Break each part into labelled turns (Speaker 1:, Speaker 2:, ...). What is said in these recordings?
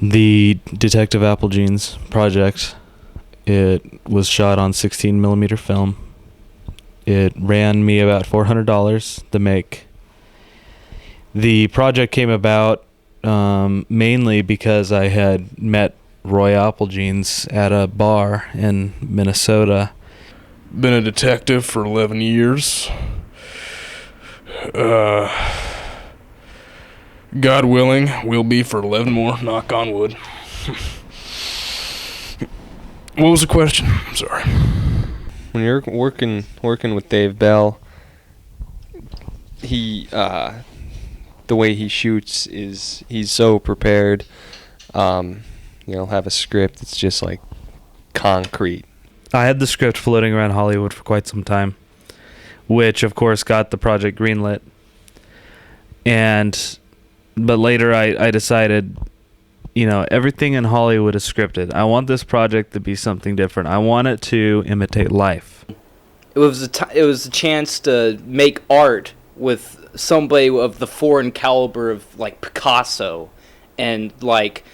Speaker 1: The Detective Applejeans project, it was shot on 16 millimeter film. It ran me about $400 to make. The project came about mainly because I had met Roy Applejeans at a bar in Minnesota.
Speaker 2: Been a detective for 11 years. God willing, will be for 11 more, knock on wood. What was the question? I'm sorry.
Speaker 3: When you're working with Dave Bell, he the way he shoots is he's so prepared. Have a script that's just like concrete.
Speaker 1: I had the script floating around Hollywood for quite some time, which of course got the project greenlit. But later I decided, everything in Hollywood is scripted. I want this project to be something different. I want it to imitate life.
Speaker 4: It was a chance to make art with somebody of the foreign caliber of like Picasso and like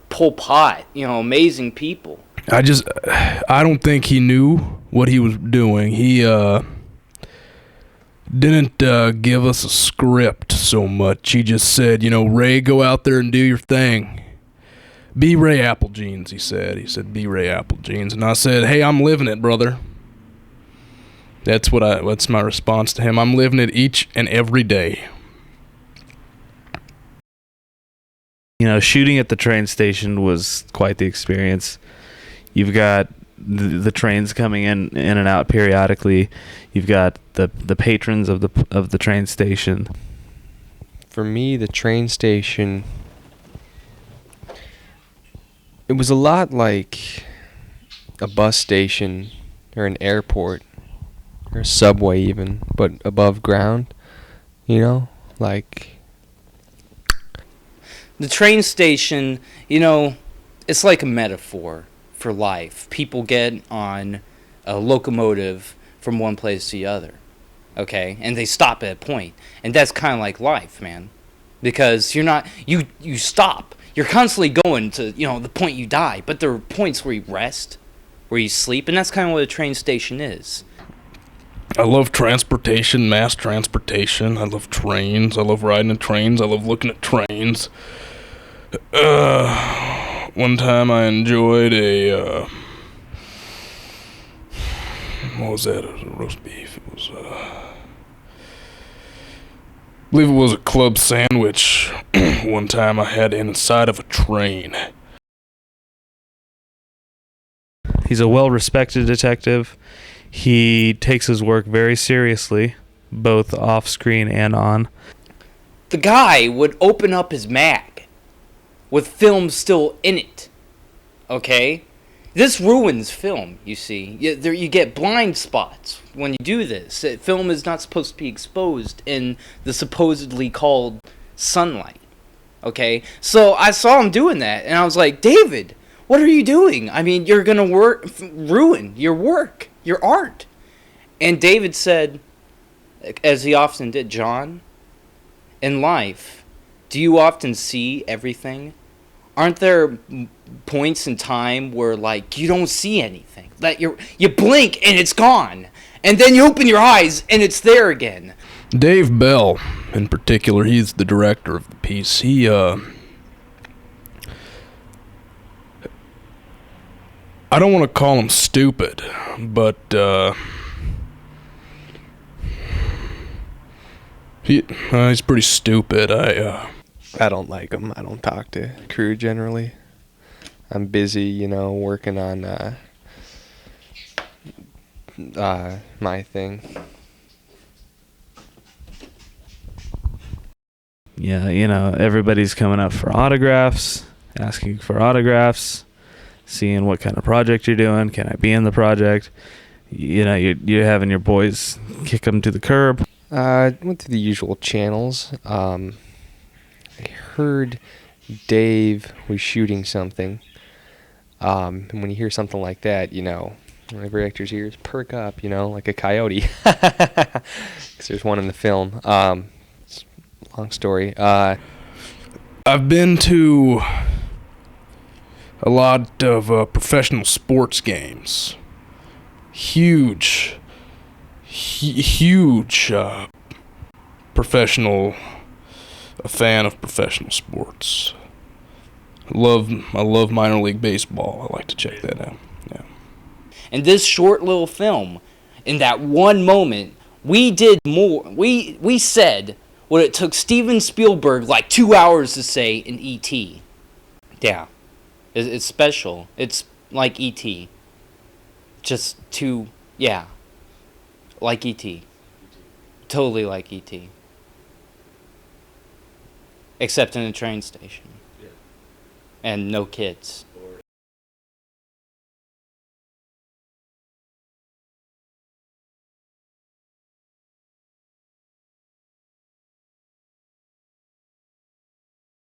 Speaker 4: Pol Pot, amazing people.
Speaker 2: I don't think he knew what he was doing. He didn't give us a script so much. He just said, Ray, go out there and do your thing. Be Ray Applejeans, he said. He said, be Ray Applejeans. And I said, hey, I'm living it, brother. That's my response to him. I'm living it each and every day.
Speaker 1: Shooting at the train station was quite the experience. You've got the trains coming in and out periodically. You've got the patrons of the train station.
Speaker 3: For me, the train station, it was a lot like a bus station or an airport or a subway even, but above ground, like...
Speaker 4: The train station, it's like a metaphor for life. People get on a locomotive from one place to the other, okay? And they stop at a point. And that's kind of like life, man. Because you stop. You're constantly going to, the point you die. But there are points where you rest, where you sleep, and that's kind of what a train station is.
Speaker 2: I love transportation, mass transportation. I love trains. I love riding in trains. I love looking at trains. One time I enjoyed what was that? It was a roast beef. It was, I believe it was a club sandwich. One time I had inside of a train.
Speaker 1: He's a well-respected detective. He takes his work very seriously, both off-screen and on.
Speaker 4: The guy would open up his mag with film still in it, okay? This ruins film, you see. You get blind spots when you do this. Film is not supposed to be exposed in the supposedly called sunlight, okay? So I saw him doing that, and I was like, David, what are you doing? I mean, you're going to ruin your work, your art. And David said, as he often did, John, in life, do you often see everything? Aren't there points in time where, like, you don't see anything? That you blink and it's gone. And then you open your eyes and it's there again.
Speaker 2: Dave Bell, in particular, he's the director of the piece. He, I don't want to call him stupid, but, he's pretty stupid.
Speaker 3: I don't like him. I don't talk to crew generally. I'm busy, working on my thing.
Speaker 1: Yeah, everybody's coming up for autographs, asking for autographs, seeing what kind of project you're doing. Can I be in the project? You're having your boys kick them to the curb.
Speaker 3: Went through the usual channels. I heard Dave was shooting something. And when you hear something like that, every actor's ears perk up, like a coyote. Because there's one in the film. It's a long story.
Speaker 2: I've been to a lot of professional sports games. Huge professional, a fan of professional sports. I love minor league baseball. I like to check that out. Yeah.
Speaker 4: In this short little film, in that one moment, we did more. We said what it took Steven Spielberg like 2 hours to say in E.T. Yeah. It's special. It's like E.T. Yeah. Like E.T. Totally like E.T. Except in a train station. And no kids.